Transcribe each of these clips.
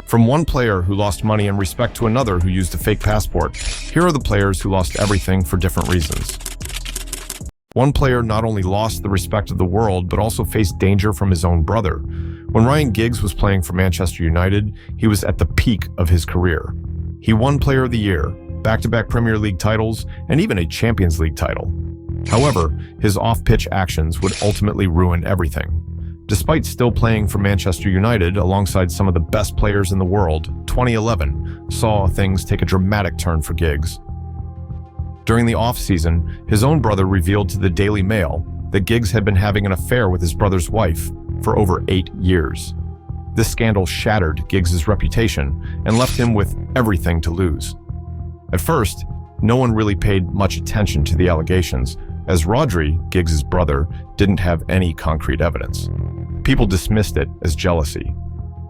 From one player who lost money and respect to another who used a fake passport, here are the players who lost everything for different reasons. One player not only lost the respect of the world, but also faced danger from his own brother. When Ryan Giggs was playing for Manchester United, he was at the peak of his career. He won Player of the Year, back-to-back Premier League titles, and even a Champions League title. However, his off-pitch actions would ultimately ruin everything. Despite still playing for Manchester United alongside some of the best players in the world, 2011 saw things take a dramatic turn for Giggs. During the off-season, his own brother revealed to the Daily Mail that Giggs had been having an affair with his brother's wife for over 8 years. This scandal shattered Giggs' reputation and left him with everything to lose. At first, no one really paid much attention to the allegations, as Rodri, Giggs' brother, didn't have any concrete evidence. People dismissed it as jealousy.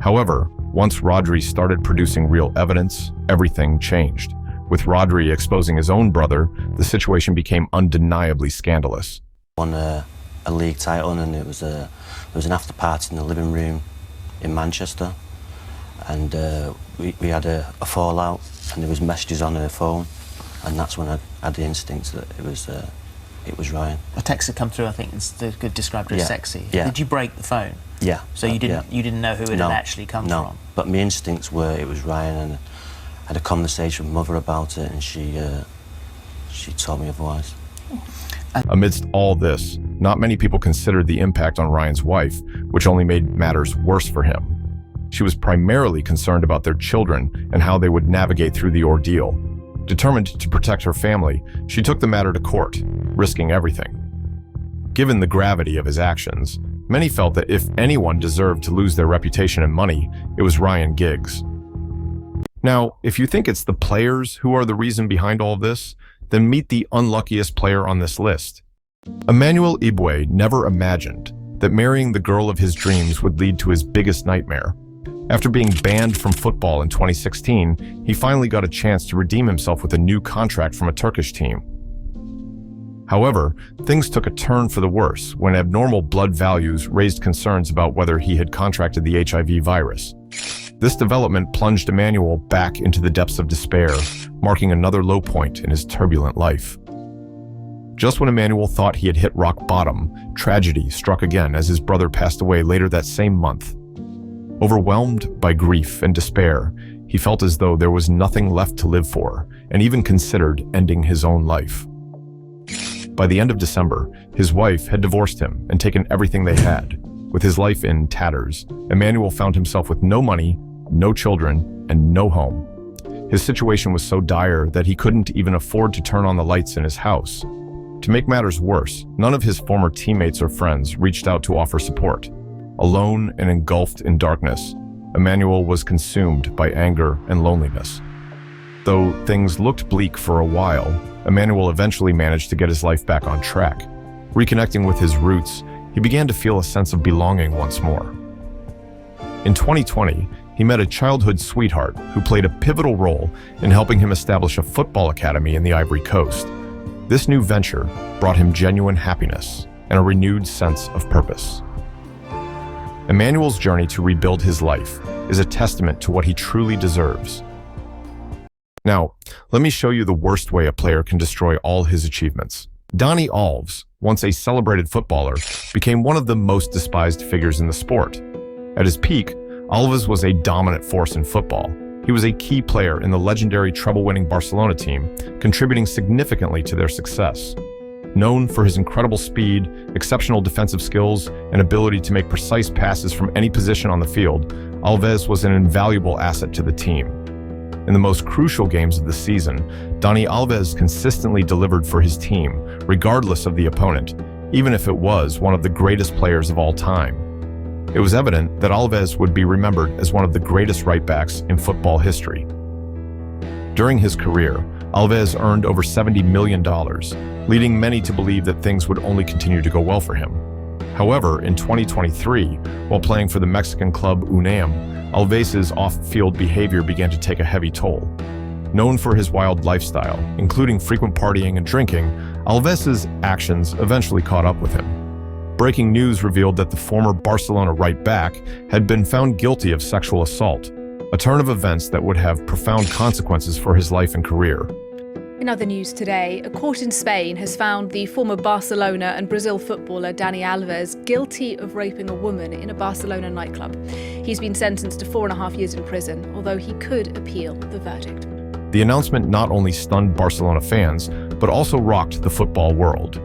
However, once Rodri started producing real evidence, everything changed. With Rodri exposing his own brother, the situation became undeniably scandalous. Won a league title, and there was an after party in the living room in Manchester, and we had a fallout, and there was messages on her phone, and that's when I had the instinct that it was Ryan. A text had come through, I think it's described her as sexy. Yeah. Did you break the phone? Yeah. So you didn't know who it had actually come no. from? But my instincts were it was Ryan, and I had a conversation with Mother about it, and she told me otherwise. Amidst all this, not many people considered the impact on Ryan's wife, which only made matters worse for him. She was primarily concerned about their children and how they would navigate through the ordeal. Determined to protect her family, she took the matter to court, risking everything. Given the gravity of his actions, many felt that if anyone deserved to lose their reputation and money, it was Ryan Giggs. Now, if you think it's the players who are the reason behind all of this, then meet the unluckiest player on this list. Emmanuel Ibue never imagined that marrying the girl of his dreams would lead to his biggest nightmare. After being banned from football in 2016, he finally got a chance to redeem himself with a new contract from a Turkish team. However, things took a turn for the worse when abnormal blood values raised concerns about whether he had contracted the HIV virus. This development plunged Emmanuel back into the depths of despair, marking another low point in his turbulent life. Just when Emmanuel thought he had hit rock bottom, tragedy struck again as his brother passed away later that same month. Overwhelmed by grief and despair, he felt as though there was nothing left to live for, and even considered ending his own life. By the end of December, his wife had divorced him and taken everything they had. With his life in tatters, Emmanuel found himself with no money, no children, and no home. His situation was so dire that he couldn't even afford to turn on the lights in his house. To make matters worse, none of his former teammates or friends reached out to offer support. Alone and engulfed in darkness, Emmanuel was consumed by anger and loneliness. Though things looked bleak for a while, Emmanuel eventually managed to get his life back on track. Reconnecting with his roots, he began to feel a sense of belonging once more. In 2020, he met a childhood sweetheart who played a pivotal role in helping him establish a football academy in the Ivory Coast. This new venture brought him genuine happiness and a renewed sense of purpose. Emmanuel's journey to rebuild his life is a testament to what he truly deserves. Now, let me show you the worst way a player can destroy all his achievements. Dani Alves, once a celebrated footballer, became one of the most despised figures in the sport. At his peak, Alves was a dominant force in football. He was a key player in the legendary treble-winning Barcelona team, contributing significantly to their success. Known for his incredible speed, exceptional defensive skills, and ability to make precise passes from any position on the field, Alves was an invaluable asset to the team. In the most crucial games of the season, Dani Alves consistently delivered for his team, regardless of the opponent, even if it was one of the greatest players of all time. It was evident that Alves would be remembered as one of the greatest right-backs in football history. During his career, Alves earned over $70 million, leading many to believe that things would only continue to go well for him. However, in 2023, while playing for the Mexican club UNAM, Alves' off-field behavior began to take a heavy toll. Known for his wild lifestyle, including frequent partying and drinking, Alves' actions eventually caught up with him. Breaking news revealed that the former Barcelona right back had been found guilty of sexual assault. a turn of events that would have profound consequences for his life and career. In other news today, a court in Spain has found the former Barcelona and Brazil footballer Dani Alves guilty of raping a woman in a Barcelona nightclub. He's been sentenced to 4.5 years in prison, although he could appeal the verdict. The announcement not only stunned Barcelona fans, but also rocked the football world.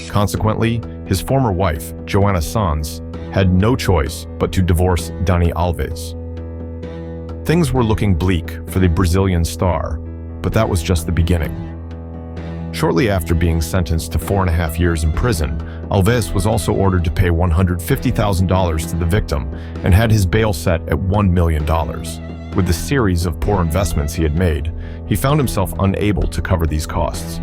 Consequently, his former wife, Joana Sanz, had no choice but to divorce Dani Alves. Things were looking bleak for the Brazilian star, but that was just the beginning. Shortly after being sentenced to 4.5 years in prison, Alves was also ordered to pay $150,000 to the victim and had his bail set at $1 million. With the series of poor investments he had made, he found himself unable to cover these costs.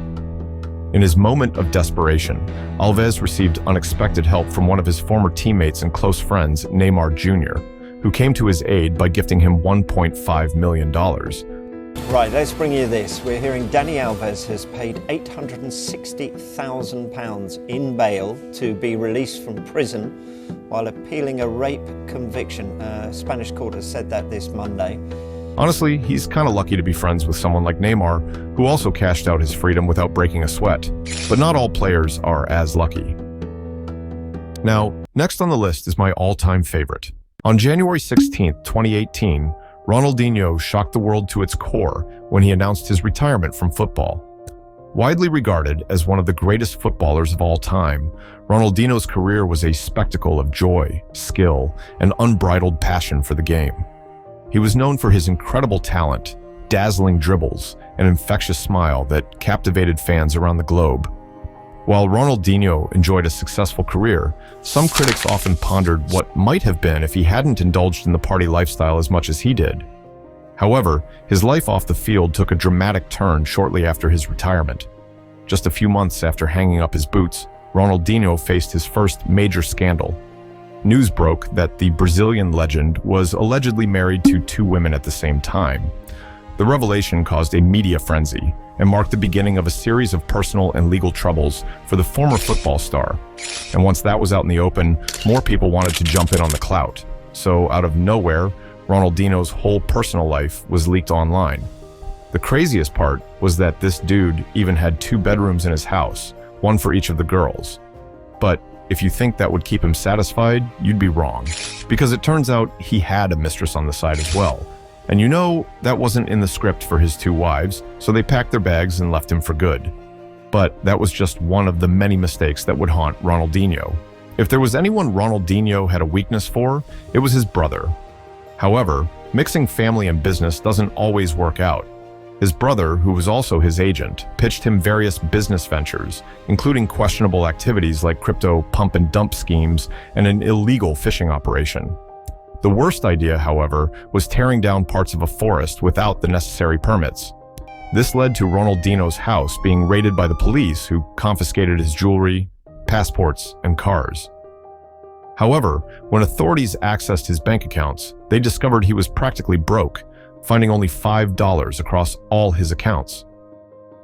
In his moment of desperation, Alves received unexpected help from one of his former teammates and close friends, Neymar Jr., who came to his aid by gifting him $1.5 million. Right, let's bring you this. We're hearing Dani Alves has paid £860,000 in bail to be released from prison while appealing a rape conviction. A Spanish court has said that this Monday. Honestly, he's kind of lucky to be friends with someone like Neymar, who also cashed out his freedom without breaking a sweat. But not all players are as lucky. Now, next on the list is my all-time favorite. On January 16, 2018, Ronaldinho shocked the world to its core when he announced his retirement from football. Widely regarded as one of the greatest footballers of all time, Ronaldinho's career was a spectacle of joy, skill, and unbridled passion for the game. He was known for his incredible talent, dazzling dribbles, and infectious smile that captivated fans around the globe. While Ronaldinho enjoyed a successful career, some critics often pondered what might have been if he hadn't indulged in the party lifestyle as much as he did. However, his life off the field took a dramatic turn shortly after his retirement. Just a few months after hanging up his boots, Ronaldinho faced his first major scandal. News broke that the Brazilian legend was allegedly married to 2 women at the same time. The revelation caused a media frenzy and marked the beginning of a series of personal and legal troubles for the former football star. And once that was out in the open, more people wanted to jump in on the clout. So out of nowhere, Ronaldinho's whole personal life was leaked online. The craziest part was that this dude even had 2 bedrooms in his house, one for each of the girls. But if you think that would keep him satisfied, you'd be wrong, because it turns out he had a mistress on the side as well. And you know, that wasn't in the script for his 2 wives, so they packed their bags and left him for good. But that was just one of the many mistakes that would haunt Ronaldinho. If there was anyone Ronaldinho had a weakness for, it was his brother. However, mixing family and business doesn't always work out. His brother, who was also his agent, pitched him various business ventures, including questionable activities like crypto pump and dump schemes and an illegal fishing operation. The worst idea, however, was tearing down parts of a forest without the necessary permits. This led to Ronaldinho's house being raided by the police, who confiscated his jewelry, passports, and cars. However, when authorities accessed his bank accounts, they discovered he was practically broke, finding only $5 across all his accounts.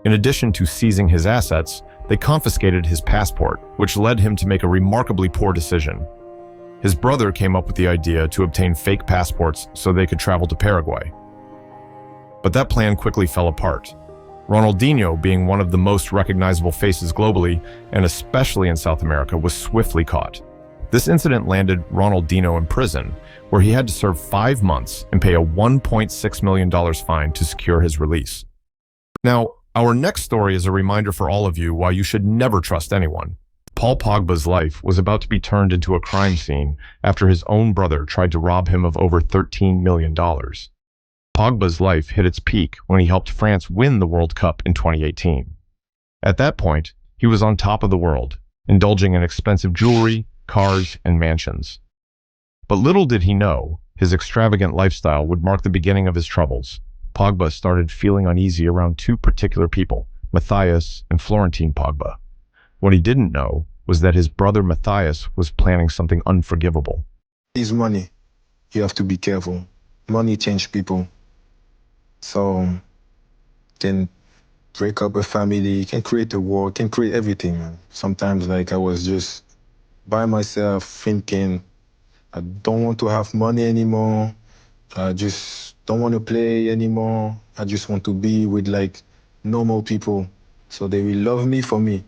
In addition to seizing his assets, they confiscated his passport, which led him to make a remarkably poor decision. His brother came up with the idea to obtain fake passports so they could travel to Paraguay. But that plan quickly fell apart. Ronaldinho, being one of the most recognizable faces globally, and especially in South America, was swiftly caught. This incident landed Ronaldinho in prison, where he had to serve 5 months and pay a $1.6 million fine to secure his release. Now, our next story is a reminder for all of you why you should never trust anyone. Paul Pogba's life was about to be turned into a crime scene after his own brother tried to rob him of over $13 million. Pogba's life hit its peak when he helped France win the World Cup in 2018. At that point, he was on top of the world, indulging in expensive jewelry, cars, and mansions. But little did he know, his extravagant lifestyle would mark the beginning of his troubles. Pogba started feeling uneasy around 2 particular people, Matthias and Florentine Pogba. What he didn't know was that his brother Matthias was planning something unforgivable. It's money. You have to be careful. Money changes people. So, can break up a family, can create a war, can create everything, man. Sometimes, I was just by myself thinking, I don't want to have money anymore. I just don't want to play anymore. I just want to be with like normal people. So they will love me for me,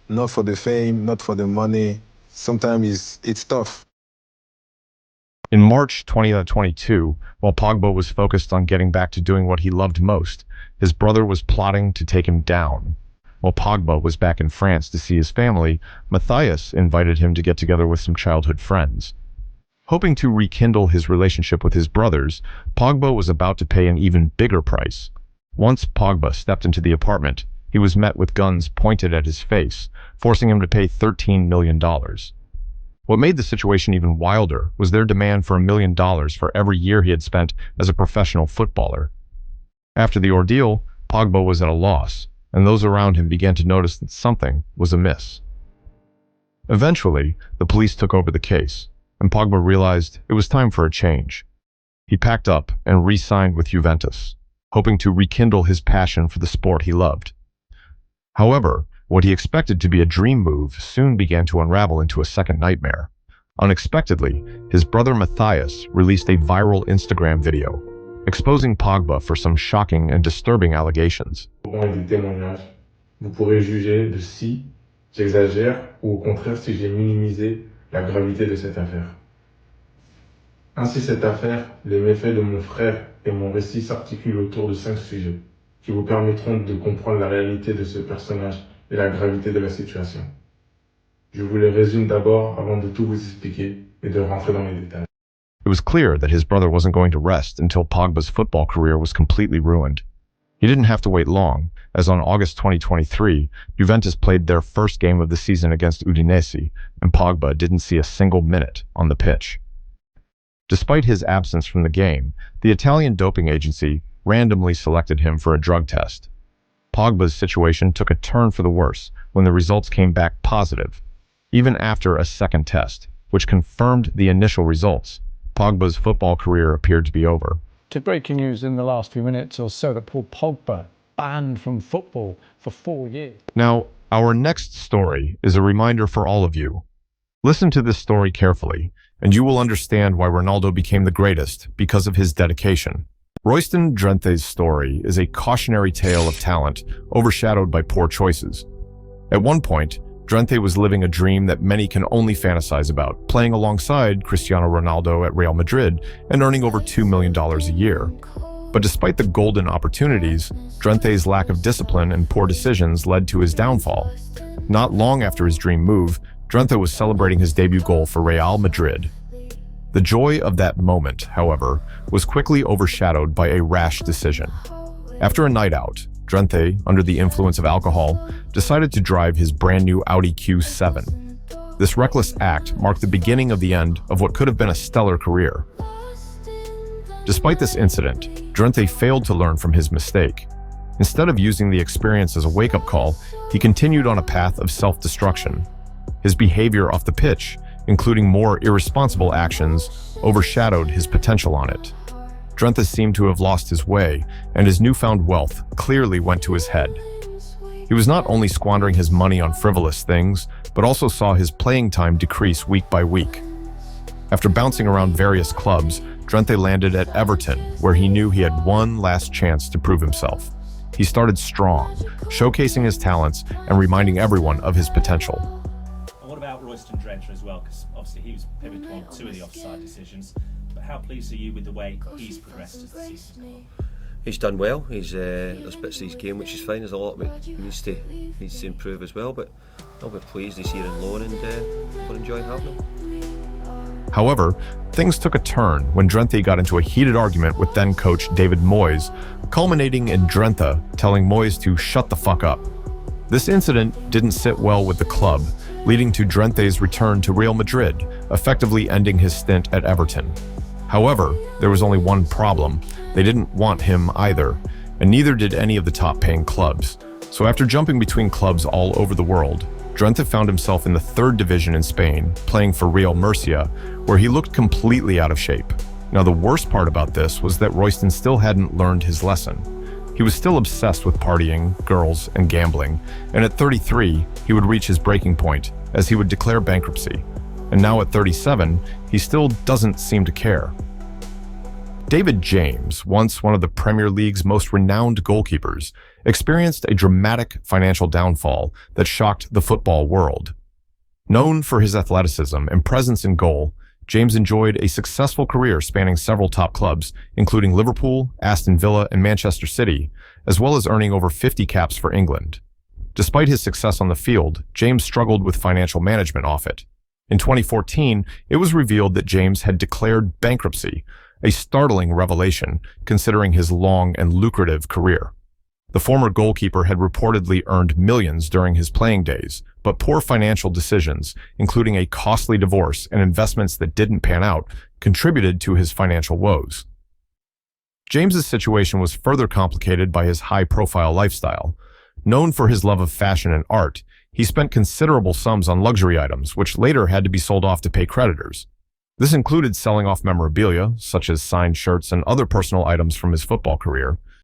not for the fame, not for the money. Sometimes it's tough. In March 2022, while Pogba was focused on getting back to doing what he loved most, his brother was plotting to take him down. While Pogba was back in France to see his family, Matthias invited him to get together with some childhood friends. Hoping to rekindle his relationship with his brothers, Pogba was about to pay an even bigger price. Once Pogba stepped into the apartment, he was met with guns pointed at his face, forcing him to pay $13 million. What made the situation even wilder was their demand for $1 million for every year he had spent as a professional footballer. After the ordeal, Pogba was at a loss, and those around him began to notice that something was amiss. Eventually, the police took over the case, and Pogba realized it was time for a change. He packed up and re-signed with Juventus, hoping to rekindle his passion for the sport he loved. However, what he expected to be a dream move soon began to unravel into a second nightmare. Unexpectedly, his brother Matthias released a viral Instagram video, exposing Pogba for some shocking and disturbing allegations. Des témoignages. Vous pourrez juger de si j'exagère ou au contraire si j'ai minimisé la gravité de cette affaire. Ainsi, cette affaire, les méfaits de mon frère et mon récit s'articulent autour de 5 sujets qui vous permettront de comprendre la réalité de ce personnage et la gravité de la situation. Je vous les résume d'abord avant de tout vous expliquer et de rentrer dans les détails. It was clear that his brother wasn't going to rest until Pogba's football career was completely ruined. He didn't have to wait long, as on August 2023, Juventus played their first game of the season against Udinese, and Pogba didn't see a single minute on the pitch. Despite his absence from the game, the Italian doping agency randomly selected him for a drug test. Pogba's situation took a turn for the worse when the results came back positive. Even after a second test, which confirmed the initial results, Pogba's football career appeared to be over. To breaking news in the last few minutes or so that Paul Pogba banned from football for 4 years. Now, our next story is a reminder for all of you. Listen to this story carefully, and you will understand why Ronaldo became the greatest because of his dedication. Royston Drenthe's story is a cautionary tale of talent overshadowed by poor choices. At one point, Drenthe was living a dream that many can only fantasize about, playing alongside Cristiano Ronaldo at Real Madrid and earning over $2 million a year. But despite the golden opportunities, Drenthe's lack of discipline and poor decisions led to his downfall. Not long after his dream move, Drenthe was celebrating his debut goal for Real Madrid. The joy of that moment, however, was quickly overshadowed by a rash decision. After a night out, Drenthe, under the influence of alcohol, decided to drive his brand new Audi Q7. This reckless act marked the beginning of the end of what could have been a stellar career. Despite this incident, Drenthe failed to learn from his mistake. Instead of using the experience as a wake-up call, he continued on a path of self-destruction. His behavior off the pitch, including more irresponsible actions, overshadowed his potential on it. Drenthe seemed to have lost his way, and his newfound wealth clearly went to his head. He was not only squandering his money on frivolous things, but also saw his playing time decrease week by week. After bouncing around various clubs, Drenthe landed at Everton, where he knew he had one last chance to prove himself. He started strong, showcasing his talents and reminding everyone of his potential. What about Royston Drenthe as well? Because obviously he was pivotal on 2 of the offside decisions. But how pleased are you with the way he's progressed as the season? He's done well. There's bits of his game which is fine. There's a lot of it needs to improve as well. But I'll be pleased he's here in loan, and we're enjoying having him. However, things took a turn when Drenthe got into a heated argument with then-coach David Moyes, culminating in Drenthe telling Moyes to shut the fuck up. This incident didn't sit well with the club, leading to Drenthe's return to Real Madrid, effectively ending his stint at Everton. However, there was only one problem. They didn't want him either, and neither did any of the top-paying clubs. So after jumping between clubs all over the world, Drenthe found himself in the 3rd division in Spain, playing for Real Murcia, where he looked completely out of shape. Now, the worst part about this was that Royston still hadn't learned his lesson. He was still obsessed with partying, girls, and gambling, and at 33, he would reach his breaking point, as he would declare bankruptcy. And now at 37, he still doesn't seem to care. David James, once one of the Premier League's most renowned goalkeepers, experienced a dramatic financial downfall that shocked the football world. Known for his athleticism and presence in goal, James enjoyed a successful career spanning several top clubs, including Liverpool, Aston Villa, and Manchester City, as well as earning over 50 caps for England. Despite his success on the field, James struggled with financial management off it. In 2014, it was revealed that James had declared bankruptcy, a startling revelation considering his long and lucrative career. The former goalkeeper had reportedly earned millions during his playing days, but poor financial decisions, including a costly divorce and investments that didn't pan out, contributed to his financial woes. James's situation was further complicated by his high-profile lifestyle. Known for his love of fashion and art, he spent considerable sums on luxury items, which later had to be sold off to pay creditors. This included selling off memorabilia, such as signed shirts and other personal items from his football career,